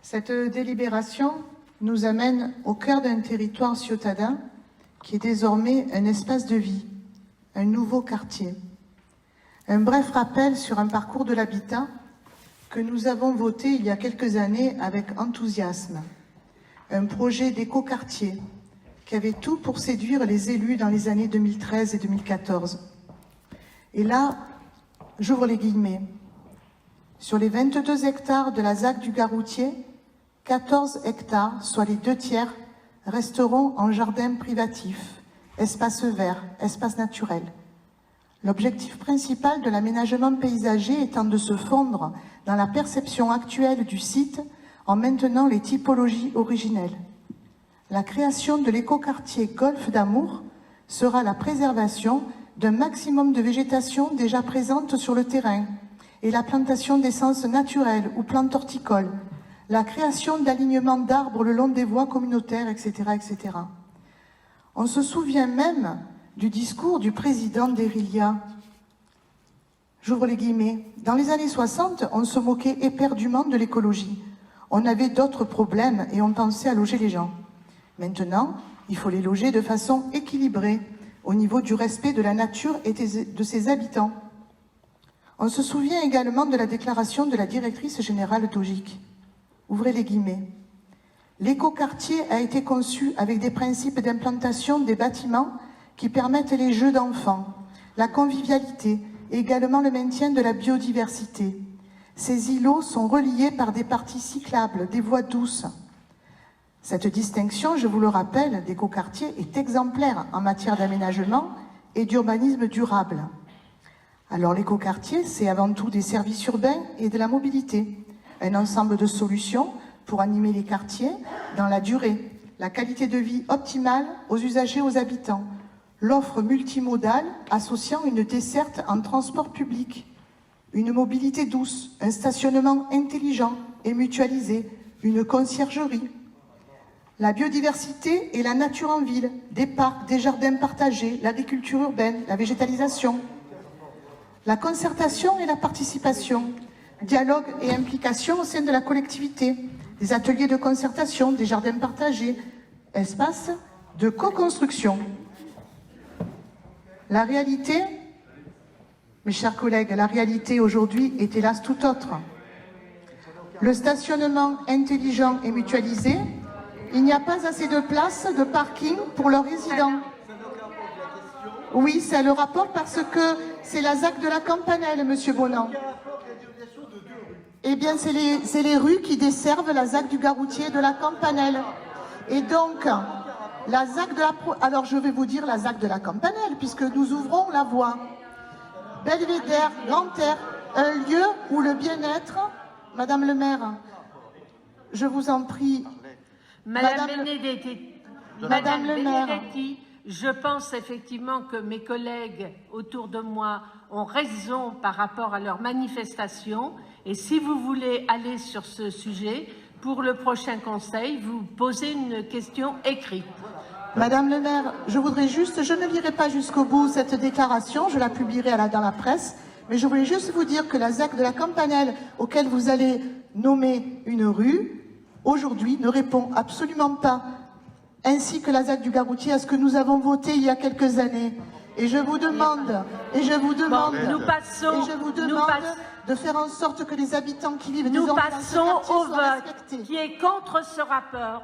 Cette délibération nous amène au cœur d'un territoire ciotadin qui est désormais un espace de vie, un nouveau quartier. Un bref rappel sur un parcours de l'habitat que nous avons voté il y a quelques années avec enthousiasme. Un projet d'écoquartier qui avait tout pour séduire les élus dans les années 2013 et 2014. Et là, j'ouvre les guillemets. Sur les 22 hectares de la ZAC du Garoutier, 14 hectares, soit les 2/3, resteront en jardin privatif, espace vert, espace naturel. L'objectif principal de l'aménagement paysager étant de se fondre dans la perception actuelle du site en maintenant les typologies originelles. La création de l'écoquartier Golfe d'Amour sera la préservation d'un maximum de végétation déjà présente sur le terrain et la plantation d'essences naturelles ou plantes horticoles, la création d'alignements d'arbres le long des voies communautaires, etc., etc. On se souvient même du discours du président d'Erilia. J'ouvre les guillemets. Dans les années 60, on se moquait éperdument de l'écologie. On avait d'autres problèmes et on pensait à loger les gens. Maintenant, il faut les loger de façon équilibrée, au niveau du respect de la nature et de ses habitants. On se souvient également de la déclaration de la directrice générale d'OGIC. Ouvrez les guillemets. L'écoquartier a été conçu avec des principes d'implantation des bâtiments qui permettent les jeux d'enfants, la convivialité et également le maintien de la biodiversité. Ces îlots sont reliés par des parties cyclables, des voies douces. Cette distinction, je vous le rappelle, d'écoquartier est exemplaire en matière d'aménagement et d'urbanisme durable. Alors l'écoquartier, c'est avant tout des services urbains et de la mobilité, un ensemble de solutions pour animer les quartiers dans la durée, la qualité de vie optimale aux usagers, aux habitants, l'offre multimodale associant une desserte en transport public, une mobilité douce, un stationnement intelligent et mutualisé, une conciergerie, la biodiversité et la nature en ville, des parcs, des jardins partagés, l'agriculture urbaine, la végétalisation, la concertation et la participation, dialogue et implication au sein de la collectivité, des ateliers de concertation, des jardins partagés, espaces de co-construction. La réalité, mes chers collègues, la réalité aujourd'hui est hélas tout autre. Le stationnement intelligent et mutualisé, il n'y a pas assez de places de parking pour leurs résidents. Oui, c'est le rapport parce que c'est la ZAC de la Campanelle, Monsieur Bonan. Eh bien, c'est les rues qui desservent la ZAC du Garoutier de la Campanelle. Et donc, la ZAC de la... Alors, je vais vous dire la ZAC de la Campanelle, puisque nous ouvrons la voie. Belvédère, Grand Air, un lieu où le bien-être... Madame le maire, je vous en prie... Madame Benedetti, je pense effectivement que mes collègues autour de moi ont raison par rapport à leur manifestation. Et si vous voulez aller sur ce sujet, pour le prochain conseil, vous posez une question écrite. Madame le maire, je voudrais juste, je ne lirai pas jusqu'au bout cette déclaration, je la publierai dans la presse, mais je voulais juste vous dire que la ZAC de la Campanelle, auquel vous allez nommer une rue, aujourd'hui ne répond absolument pas, ainsi que la ZAC du Garoutier, à ce que nous avons voté il y a quelques années. Et je vous demande, de faire en sorte que les habitants qui vivent nous passons au vote. Qui est contre ce rapport?